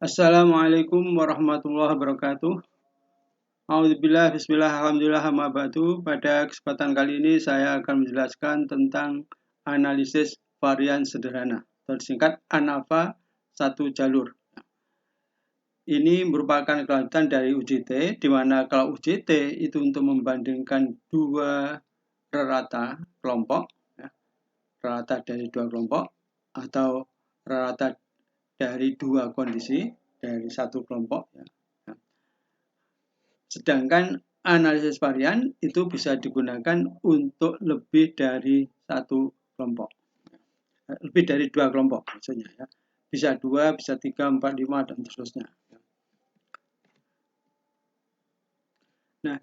Assalamualaikum warahmatullahi wabarakatuh. Alhamdulillah, bismillah, alhamdulillah, amma ba'du. Pada kesempatan kali ini saya akan menjelaskan tentang analisis varian sederhana, tersingkat ANAVA satu jalur. Ini merupakan kelanjutan dari UJT, di mana kalau UJT itu untuk membandingkan dua rata kelompok, rata dari dua kelompok, atau rata dari dua kondisi dari satu kelompok. Sedangkan analisis varian itu bisa digunakan untuk lebih dari satu kelompok. Lebih dari dua kelompok maksudnya ya. Bisa 2, bisa 3, 4, 5, dan seterusnya. Nah,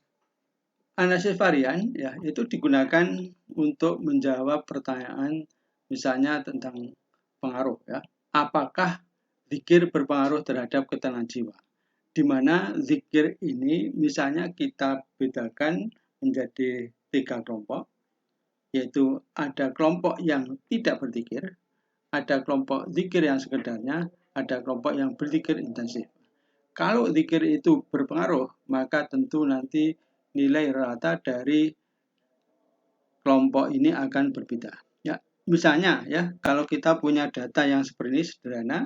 analisis varian ya itu digunakan untuk menjawab pertanyaan misalnya tentang pengaruh ya. Apakah zikir berpengaruh terhadap ketenangan jiwa? Di mana zikir ini misalnya kita bedakan menjadi 3 kelompok, yaitu ada kelompok yang tidak berzikir, ada kelompok zikir yang sekedarnya, ada kelompok yang berzikir intensif. Kalau zikir itu berpengaruh, maka tentu nanti nilai rata dari kelompok ini akan berbeda. Ya, misalnya ya, kalau kita punya data yang seperti ini sederhana,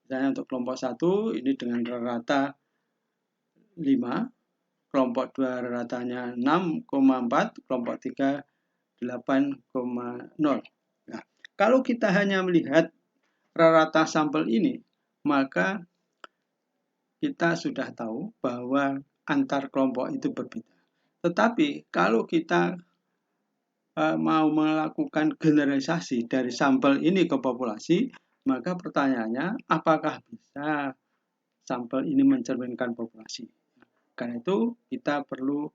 misalnya untuk kelompok 1 ini dengan rata 5, kelompok 2 ratanya 6,4, kelompok 3 8,0. Nah, kalau kita hanya melihat rata sampel ini, maka kita sudah tahu bahwa antar kelompok itu berbeda. Tetapi kalau kita mau melakukan generalisasi dari sampel ini ke populasi, maka pertanyaannya apakah bisa sampel ini mencerminkan populasi? Karena itu kita perlu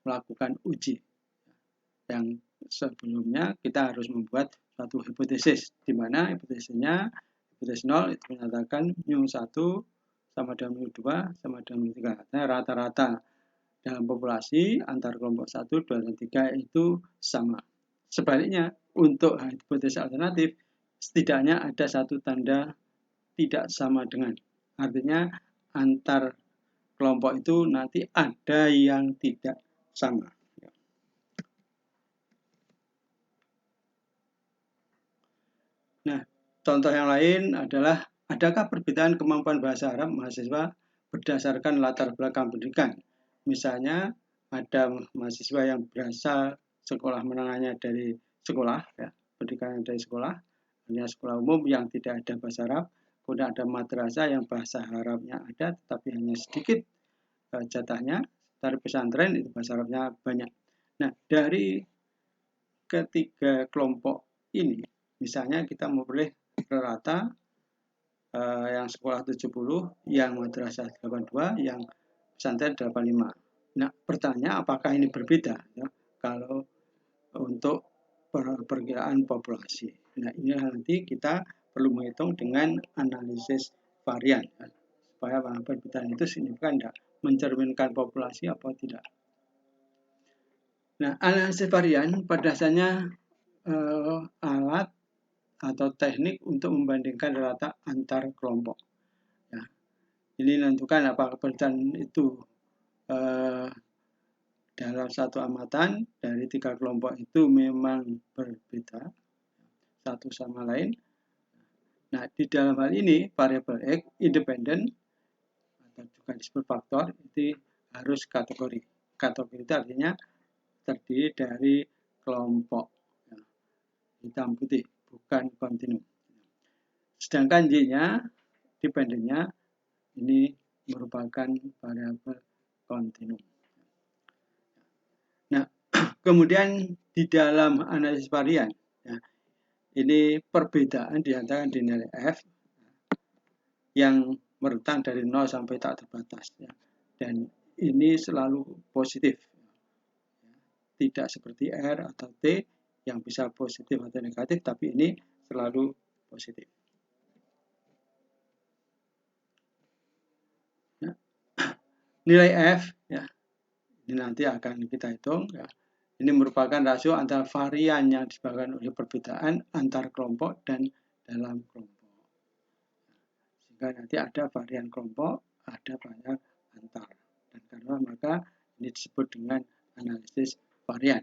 melakukan uji. Yang sebelumnya kita harus membuat suatu hipotesis, di mana hipotesisnya hipotesis 0 itu menyatakan mu1 sama dengan mu2 sama dengan mu3. Artinya rata-rata dalam populasi antar kelompok 1, 2, dan 3 itu sama. Sebaliknya, untuk hipotesis alternatif, setidaknya ada satu tanda tidak sama dengan. Artinya antar kelompok itu nanti ada yang tidak sama. Nah, contoh yang lain adalah adakah perbedaan kemampuan bahasa Arab mahasiswa berdasarkan latar belakang pendidikan? Misalnya ada mahasiswa yang berasal sekolah menengahnya dari sekolah, ya, pendidikannya dari sekolah, hanya sekolah umum yang tidak ada bahasa Arab. Kemudian ada madrasah yang bahasa Arabnya ada, tetapi hanya sedikit jatahnya. Dari pesantren itu bahasa Arabnya banyak. Nah, dari ketiga kelompok ini, misalnya kita memperoleh rata yang sekolah 70, yang madrasah 82, yang pesantren 85. Nah, pertanyaan apakah ini berbeda ya, kalau untuk perkiraan populasi. Nah, ini nanti kita perlu menghitung dengan analisis varian ya, supaya perbedaan itu signifikan tidak, mencerminkan populasi apa tidak. Nah, analisis varian pada dasarnya alat atau teknik untuk membandingkan rata antar kelompok. Ya, ini menentukan apakah perbedaan itu dalam satu amatan dari 3 kelompok itu memang berbeda satu sama lain. Nah, di dalam hal ini variabel X independen atau juga disebut faktor itu harus kategori. Kategori itu artinya terdiri dari kelompok ya, hitam putih, bukan kontinu. Sedangkan Y-nya, dependennya, ini merupakan variabel kontinu. Nah, kemudian di dalam analisis varian, ya, ini perbedaan diantara nilai F yang merentang dari 0 sampai tak terbatas. Ya. Dan ini selalu positif. Tidak seperti R atau T yang bisa positif atau negatif, tapi ini selalu positif. Ya. Nilai F, ya, ini nanti akan kita hitung. Ya. Ini merupakan rasio antara varian yang disebabkan oleh perbedaan antar kelompok dan dalam kelompok. sehingga nanti ada varian kelompok, ada varian antar. Dan karena maka ini disebut dengan analisis varian.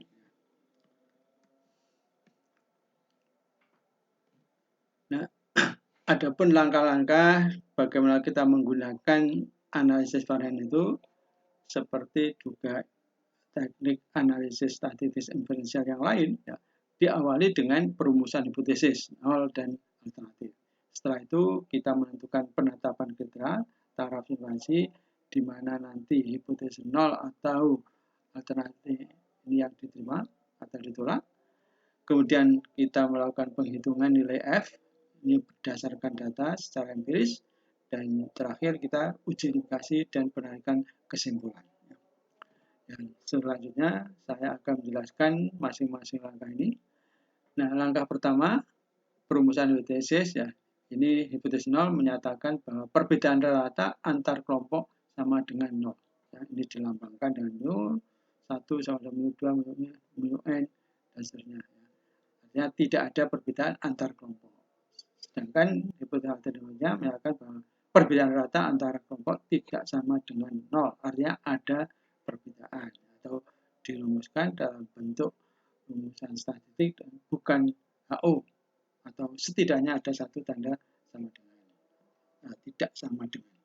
Nah, adapun langkah-langkah bagaimana kita menggunakan analisis varian itu seperti juga teknik analisis statistik inferensial yang lain, ya, diawali dengan perumusan hipotesis nol dan alternatif. Setelah itu kita menentukan penetapan kriteria taraf simulasi di mana nanti hipotesis nol atau alternatif ini yang diterima atau ditolak. Kemudian kita melakukan penghitungan nilai F ini berdasarkan data secara empiris, dan terakhir kita uji indikasi dan penarikan kesimpulan. Dan selanjutnya saya akan menjelaskan masing-masing langkah ini. Nah, langkah pertama perumusan hipotesis, ya. Ini hipotesis nol menyatakan bahwa perbedaan rata antar kelompok sama dengan nol. Ya, ini dilambangkan dengan mu 1 sama dengan mu 2, mu n dan seterusnya. Artinya tidak ada perbedaan antar kelompok. Sedangkan hipotesis alternatifnya menyatakan bahwa perbedaan rata antara kelompok tidak sama dengan nol. Artinya ada perbedaan atau dirumuskan dalam bentuk rumusan statistik dan bukan HO, atau setidaknya ada satu tanda sama dengan, tidak sama dengan.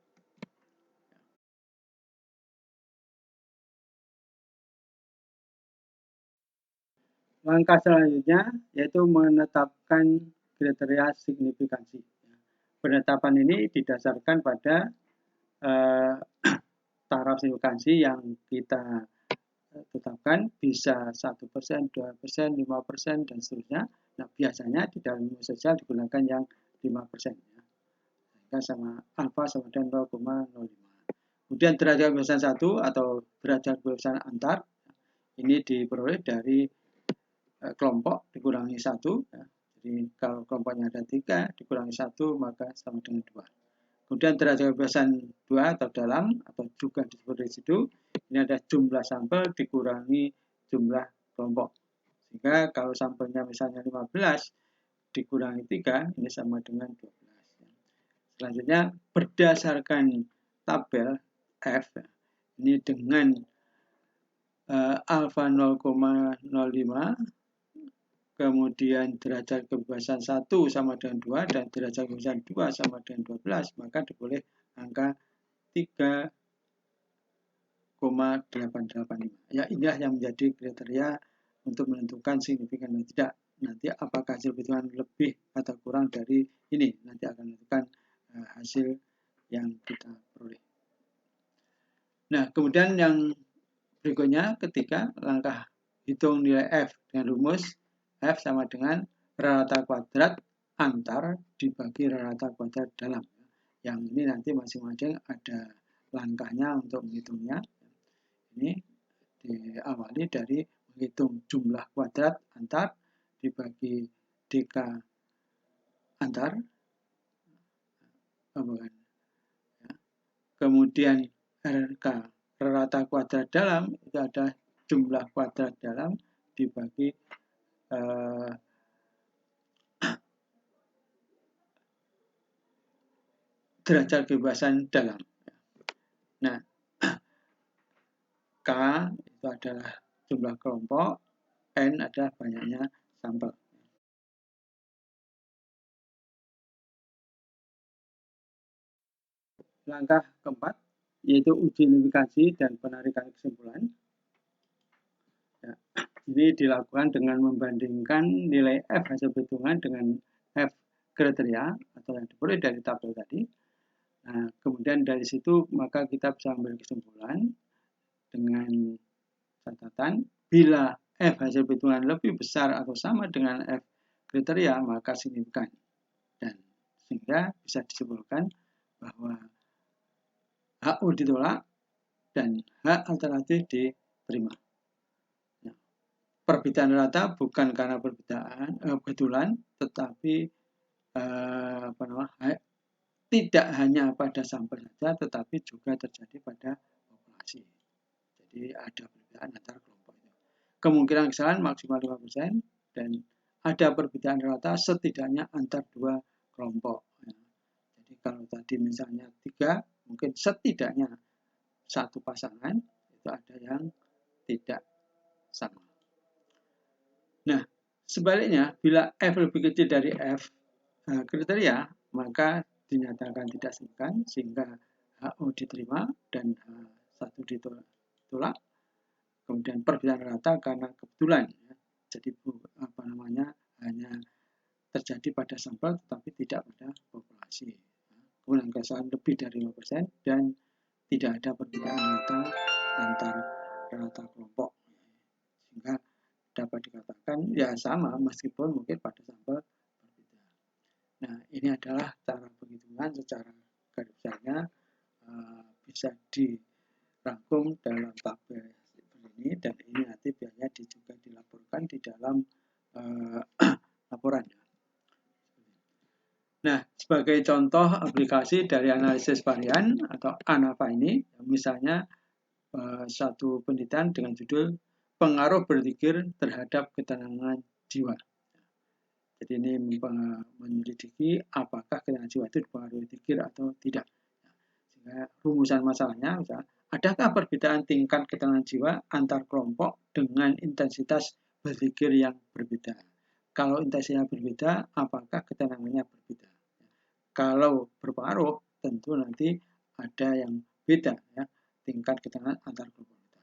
Langkah selanjutnya yaitu menetapkan kriteria signifikansi. Penetapan ini didasarkan pada taraf signifikansi yang kita tetapkan, bisa 1%, 2%, 5%, dan seterusnya. Nah, biasanya di dalam ilmu sosial digunakan yang 5%. Sehingga sama alfa sama dengan 0,05. Kemudian derajat kebebasan 1 atau derajat kebebasan antar, ini diperoleh dari kelompok dikurangi 1. Ya. Jadi kalau kelompoknya ada 3, dikurangi 1, maka sama dengan 2. Kemudian derajat kebebasan 2 atau dalam, atau juga disebut residu, ini ada jumlah sampel dikurangi jumlah kelompok. Sehingga kalau sampelnya misalnya 15 dikurangi 3, ini sama dengan 12. Selanjutnya berdasarkan tabel F, ini dengan alfa 0,05, kemudian derajat kebebasan 1 sama dengan 2, dan derajat kebebasan 2 sama dengan 12, maka diperoleh angka 3,885. Ya, inilah yang menjadi kriteria untuk menentukan signifikan atau tidak. Nanti apakah hasil perhitungan lebih atau kurang dari ini, nanti akan menentukan hasil yang kita peroleh. Nah, kemudian yang berikutnya, ketiga, langkah hitung nilai F dengan rumus F sama dengan rata kuadrat antar dibagi rata kuadrat dalam. Yang ini nanti masing-masing ada langkahnya untuk menghitungnya. Ini diawali dari menghitung jumlah kuadrat antar dibagi DK antar. Kemudian RK rata kuadrat dalam itu ada jumlah kuadrat dalam dibagi derajat kebebasan dalam. Nah, K itu adalah jumlah kelompok, N adalah banyaknya sampel. Langkah keempat yaitu uji identifikasi dan penarikan kesimpulan. Ya, ini dilakukan dengan membandingkan nilai F hasil perhitungan dengan F kriteria atau yang diperoleh dari tabel tadi. Nah, kemudian dari situ maka kita bisa ambil kesimpulan dengan catatan bila F hasil perhitungan lebih besar atau sama dengan F kriteria maka signifikan, dan sehingga bisa disimpulkan bahwa HO ditolak dan H alternatif diterima. Nah, perbedaan rata bukan karena perbedaan kebetulan, tetapi tidak hanya pada sampel saja, tetapi juga terjadi pada populasi. Jadi ada perbedaan antar kelompok itu. Kemungkinan kesalahan maksimal 5% dan ada perbedaan rata setidaknya antar dua kelompok. Jadi Jadi kalau tadi misalnya 3, mungkin setidaknya satu pasangan itu ada yang tidak sama. Nah, sebaliknya bila F lebih kecil dari F kriteria, maka dinyatakan tidak signifikan sehingga HO diterima dan H1 ditolak. Kemudian perbedaan rata karena kebetulan, ya. Jadi hanya terjadi pada sampel tetapi tidak pada populasi. Kemudian kesalahan lebih dari 5% dan tidak ada perbedaan rata antar rata kelompok, sehingga dapat dikatakan ya sama meskipun mungkin pada sampel berbeda. Nah, ini adalah cara penghitungan secara garis besarnya bisa dirangkum dalam tabel ini, dan ini nanti biasanya juga dilaporkan di dalam laporan. Nah, sebagai contoh aplikasi dari analisis varian atau ANAVA ini, misalnya satu penelitian dengan judul pengaruh berpikir terhadap ketenangan jiwa. Jadi ini menyelidiki apakah ketenangan jiwa itu dipengaruhi pikir atau tidak. Sehingga rumusan masalahnya, misalnya, adakah perbedaan tingkat ketenangan jiwa antar kelompok dengan intensitas berpikir yang berbeda? Kalau intensitasnya berbeda, apakah ketenangannya berbeda? Kalau berpengaruh, tentu nanti ada yang beda, ya, tingkat ketenangan antar kelompok.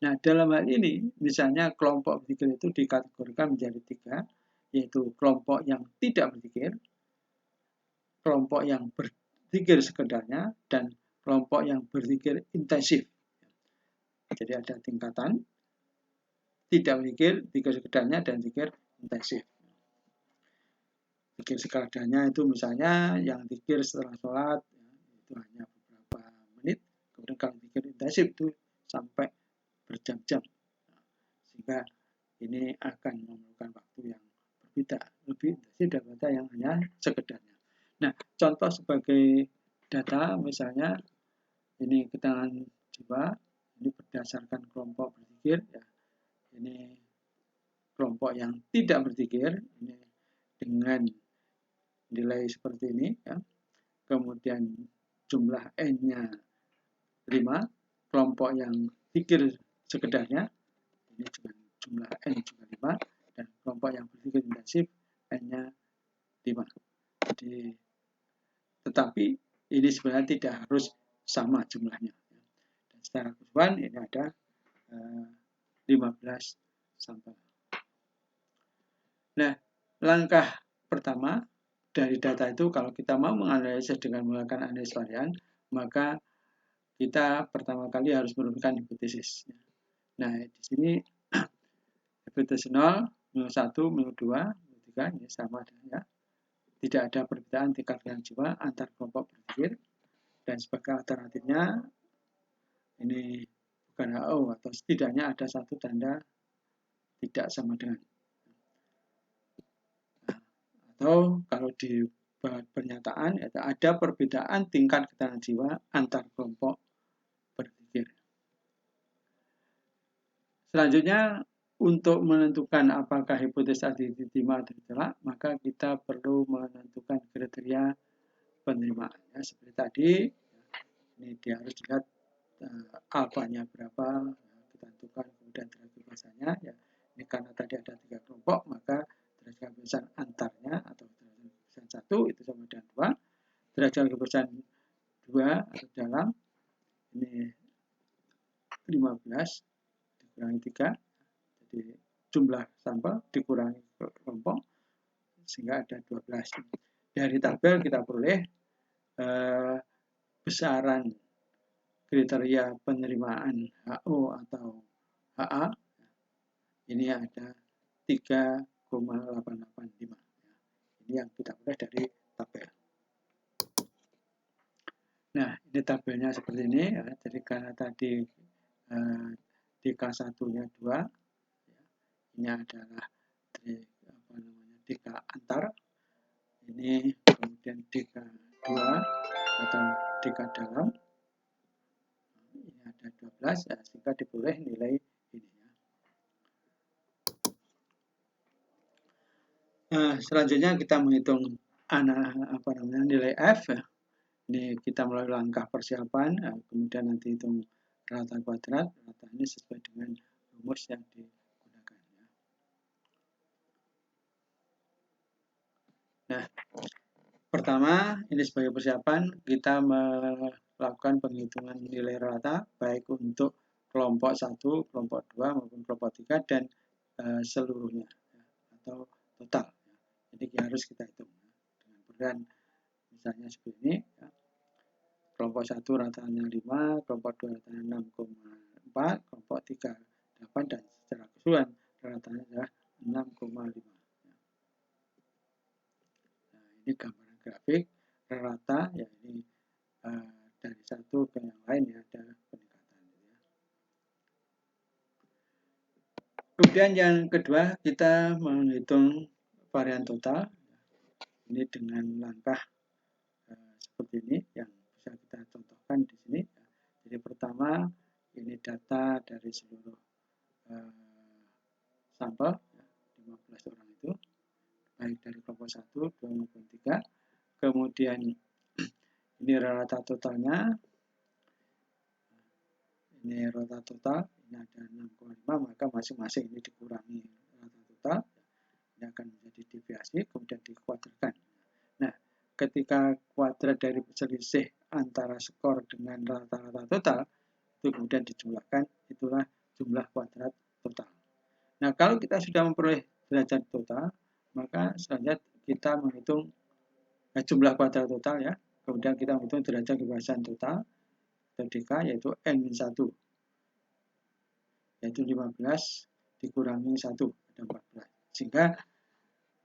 Nah, dalam hal ini, misalnya kelompok berpikir itu dikategorikan menjadi 3, yaitu kelompok yang tidak berpikir, kelompok yang berpikir sekedarnya, dan kelompok yang berpikir intensif. Jadi ada tingkatan tidak berpikir, pikir sekedarnya, dan pikir intensif. Pikir sekedarnya itu misalnya yang pikir setelah sholat, ya, itu hanya beberapa menit. Kemudian kalau pikir intensif itu sampai berjam-jam, sehingga ini akan memerlukan waktu yang berbeda, lebih intensif daripada yang hanya sekedarnya. Nah, contoh sebagai data misalnya ini ketenangan jiwa, ini berdasarkan kelompok berpikir, ya. Ini kelompok yang tidak berpikir, ini dengan nilai seperti ini, ya. Kemudian jumlah N-nya 5, kelompok yang pikir sekedarnya, ini juga jumlah N juga 5, dan kelompok yang berpikir intensif N-nya 5. Jadi, tetapi ini sebenarnya tidak harus sama jumlahnya. Dan secara keseluruhan ini ada 15 sampel. Nah, langkah pertama dari data itu, kalau kita mau menganalisis dengan menggunakan analisis varian, maka kita pertama kali harus merumuskan hipotesis. Nah, di sini hipotesis 0, minus 1, minus 2, minus 3, ini sama ya. Tidak ada perbedaan tingkat ketenangan jiwa antar kelompok berpikir, dan sebagai alternatifnya ini bukan HO, atau setidaknya ada satu tanda tidak sama dengan. Nah, atau kalau di pernyataan ada perbedaan tingkat ketenangan jiwa antar kelompok berpikir. Selanjutnya, untuk menentukan apakah hipotesis tadi diterima atau ditolak, maka kita perlu menentukan kriteria penerimaan. Ya, seperti tadi, ini dia harus lihat alfanya berapa, kita tentukan, kemudian derajat kebebasannya. Ya, ini karena tadi ada 3 kelompok, maka derajat kebebasan antarnya atau derajat kebebasan 1 itu sama dengan 2. Derajat kebebasan 2 atau dalam ini 15 dikurangi 3, jadi jumlah sampel dikurangi kelompok, sehingga ada 12. Dari tabel kita peroleh besaran kriteria penerimaan HO atau HA, ini ada 3,885. Ini yang kita peroleh dari tabel. Nah, ini tabelnya seperti ini, ya. Jadi karena tadi DK1-nya 2, ya. Ini adalah DK antar, ini kemudian DK2 atau DK dalam, ini ada 12, ya, sehingga diperoleh nilai ini. Selanjutnya kita menghitung nilai F, ya. Ini kita melalui langkah persiapan, kemudian nanti hitung rata kuadrat. Rata ini sesuai dengan rumus yang digunakan. Nah, pertama, ini sebagai persiapan, kita melakukan penghitungan nilai rata, baik untuk kelompok 1, kelompok 2, maupun kelompok 3, dan seluruhnya, atau total. Jadi harus kita hitung. Dengan peran misalnya seperti ini, kelompok 1 ratanya 5, kelompok 2 ratanya 6,4, kelompok 3 8, dan secara keseluruhan ratanya adalah 6,5. Nah, ini gambaran grafik rata, ya ini dari satu ke yang lain ya ada peningkatan. Kemudian yang kedua, kita menghitung varian total. Ini dengan langkah seperti ini yang bisa kita contohkan di sini. Jadi pertama, ini data dari seluruh sampel, 15 orang itu, baik dari kelompok 1, 2, maupun 3. Kemudian ini rata totalnya, ini rata total, ini ada 6,5, maka masing-masing ini dikurangi rata total, ini akan menjadi deviasi, kemudian dikuadratkan. Nah, ketika kuadrat dari selisih antara skor dengan rata-rata total, itu kemudian dijumlahkan, itulah jumlah kuadrat total. Nah, kalau kita sudah memperoleh derajat total, maka selanjutnya kita menghitung jumlah kuadrat total ya, kemudian kita menghitung derajat kebebasan total, atau DK, yaitu N-1, yaitu 15 dikurangi 1, ada 14. Sehingga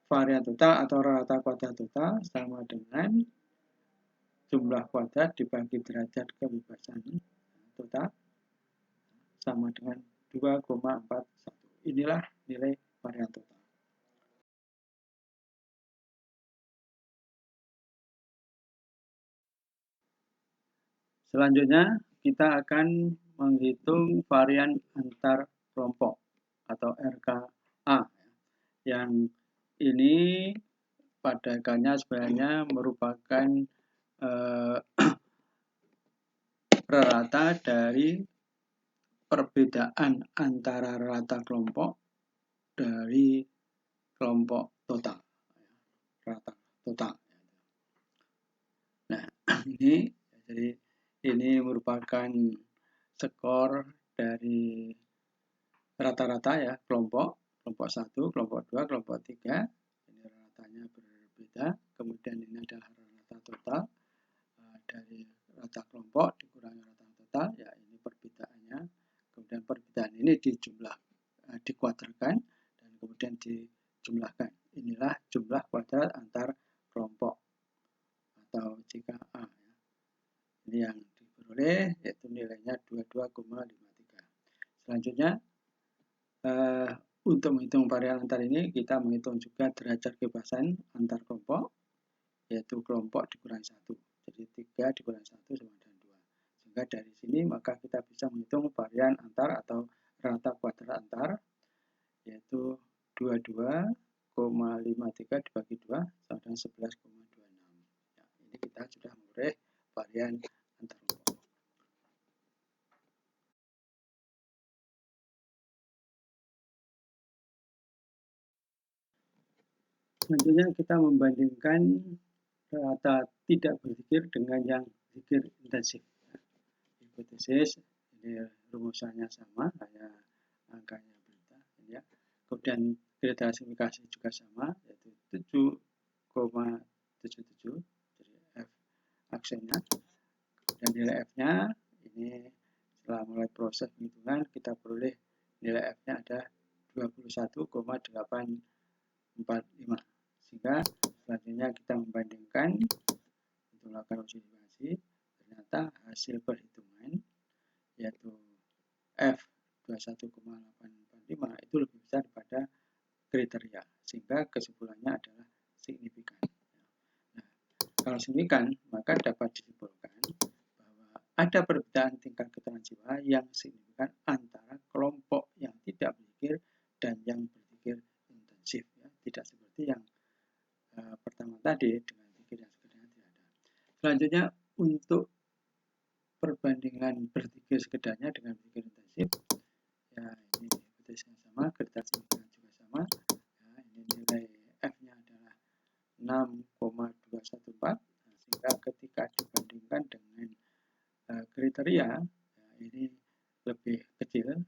varian total atau rata kuadrat total sama dengan jumlah kuadrat dibagi derajat kebebasan total sama dengan 2,41. Inilah nilai varian total. Selanjutnya, kita akan menghitung varian antar kelompok atau RKA. Yang ini pada dasarnya sebenarnya merupakan rata dari perbedaan antara rata kelompok dari kelompok total. Rata total. Nah, ini merupakan skor dari rata-rata ya, kelompok 1, kelompok 2, kelompok 3. Ini ratanya berbeda. Kemudian ini adalah rata total dari rata kelompok dikurangi rata total, ya ini perbedaannya. Kemudian perbedaan ini dikuadratkan dan kemudian dijumlahkan. Inilah jumlah kuadrat antar kelompok atau JKA. Ini yang diperoleh, yaitu nilainya 22,53. Selanjutnya, untuk menghitung varian antar ini, kita menghitung juga derajat kebebasan antar kelompok, yaitu kelompok dikurangi 1. Jadi 3 dikurangi 1 sama dengan 2. Sehingga dari sini maka kita bisa menghitung varian antar atau rata kuadrat antar, yaitu 22,53 dibagi 2 sama dengan 11,26. Ya, ini kita sudah memperoleh varian antar kelompok. Selanjutnya kita membandingkan rata tidak berzikir dengan yang zikir intensif. Hipotesis, ini rumusannya sama, hanya angkanya beda. Ya. Kemudian kriteria simplifikasi juga sama, yaitu 7,77, jadi F aksennya. Kemudian nilai F-nya, ini setelah mulai proses penghitungan, kita peroleh nilai F-nya ada 21,845. Sehingga selanjutnya kita membandingkan untuk melakukan observasi, ternyata hasil perhitungan yaitu F 21,845 itu lebih besar daripada kriteria, sehingga kesimpulannya adalah signifikan. Nah, kalau signifikan, maka dapat disimpulkan bahwa ada perbedaan tingkat keterangan jiwa yang signifikan antara kelompok yang tidak berzikir dan yang berzikir intensif. Ya. Tidak seperti yang pertama tadi dengan zikir yang sebenarnya tidak ada. Selanjutnya, untuk perbandingan berpikir sekedarnya dengan berpikir intensif, ya ini hipotesisnya sama, gravitasi juga sama, ya, ini nilai F-nya adalah 6,214, sehingga ketika dibandingkan dengan kriteria, ya, ini lebih kecil,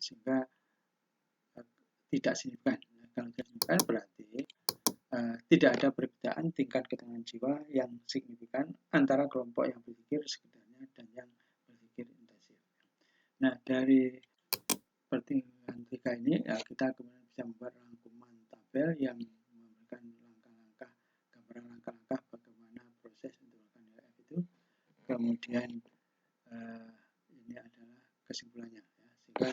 sehingga tidak signifikan. Nah, kalau tidak signifikan berarti tidak ada perbedaan tingkat ketenangan jiwa yang signifikan antara kelompok yang berpikir sekedarnya dan yang berpikir intensif. Nah, dari pertimbangan 3 ini ya, kita kemudian bisa membuat rangkuman tabel yang memberikan langkah-langkah, gambaran langkah-langkah bagaimana proses untuk melakukan nilai F itu. Kemudian ini adalah kesimpulannya, ya. Sehingga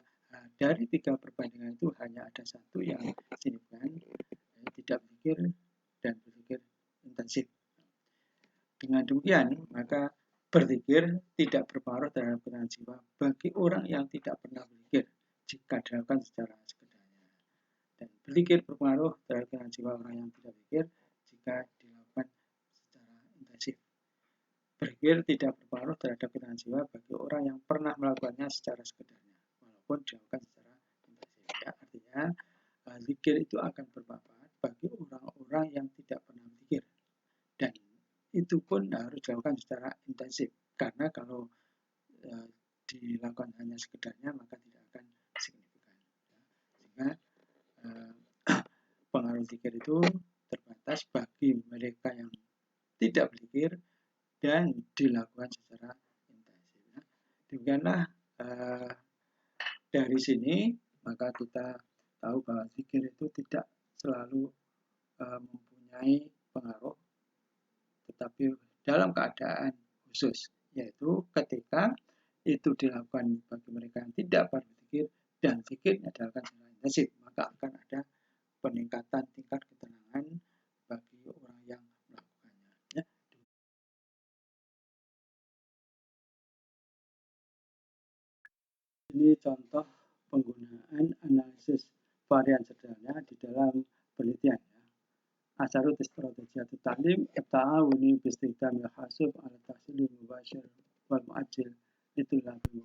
dari 3 perbandingan itu hanya ada satu yang signifikan, tidak berpikir dan berpikir intensif. Dengan demikian, maka berpikir tidak berpengaruh terhadap ketenangan jiwa bagi orang yang tidak pernah berpikir jika dilakukan secara sekedarnya. Dan berpikir berpengaruh terhadap ketenangan jiwa orang yang tidak berpikir jika dilakukan secara intensif. Berpikir tidak berpengaruh terhadap ketenangan jiwa bagi orang yang pernah melakukannya secara sekedarnya, walaupun dilakukan secara intensif. Ya, artinya, zikir itu akan bermanfaat bagi orang-orang yang tidak pernah berpikir. Dan itu pun harus dilakukan secara intensif, karena kalau dilakukan hanya sekedarnya maka tidak akan signifikan. Sehingga pengaruh zikir itu terbatas bagi mereka yang tidak berpikir dan dilakukan secara intensif. Demikianlah dari sini maka kita tahu bahwa zikir itu tidak selalu mempunyai pengaruh, tetapi dalam keadaan khusus, yaitu ketika itu dilakukan bagi mereka yang tidak berpikir dan zikirnya dilakukan secara intensif, maka akan ada peningkatan tingkat ketenangan bagi orang yang melakukannya. Ya. Ini contoh penggunaan analisis varian sederhana di dalam penelitian. Asarut strategi ta'lim at-ta'awuni bistikdamil hasib ala tahsilil mubashir wal mu'ajil litulabi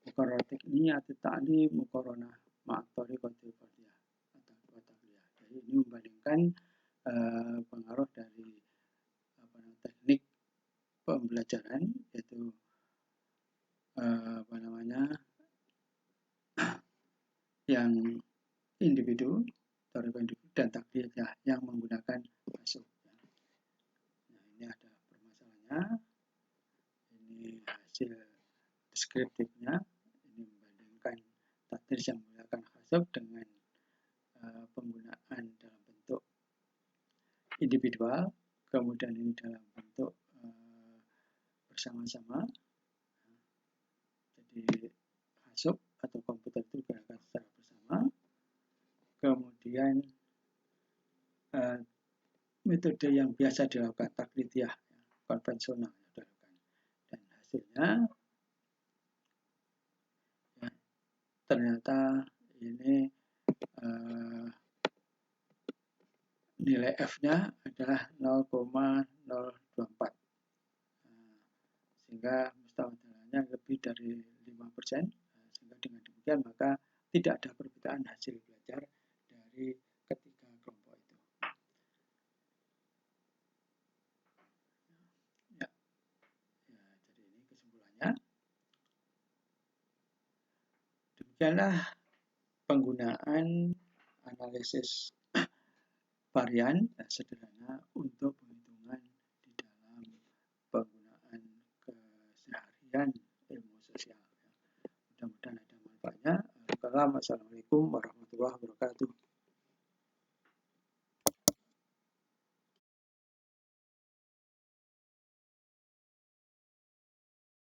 muqarrar tekniyat ta'lim muqarranah ma'atori kontributif atau kuatabiliah. Jadi ini membandingkan pengaruh dari teknik pembelajaran, yaitu yang individu dan takdiriyah yang menggunakan masuk. Nah, ini ada permasalahannya. Ini hasil deskriptifnya. Ini membandingkan takdir yang menggunakan hasab dengan penggunaan dalam bentuk individual, kemudian ini dalam bentuk bersama-sama. Jadi hasab atau komputer itu digerakkan secara bersama. Kemudian metode yang biasa dilakukan taklidiyah, konvensional dilakukan, dan hasilnya ya, ternyata ini nilai F-nya adalah 0,024, sehingga mustawatirnya lebih dari 5%. Sehingga dengan demikian maka tidak ada perbedaan hasil belajar dari ketiga kelompok itu. Jadi ini kesimpulannya. Demikianlah penggunaan analisis varian sederhana untuk penghitungan di dalam penggunaan keseharian ilmu sosial. Mudah-mudahan ada manfaatnya. Assalamualaikum warahmatullahi wabarakatuh.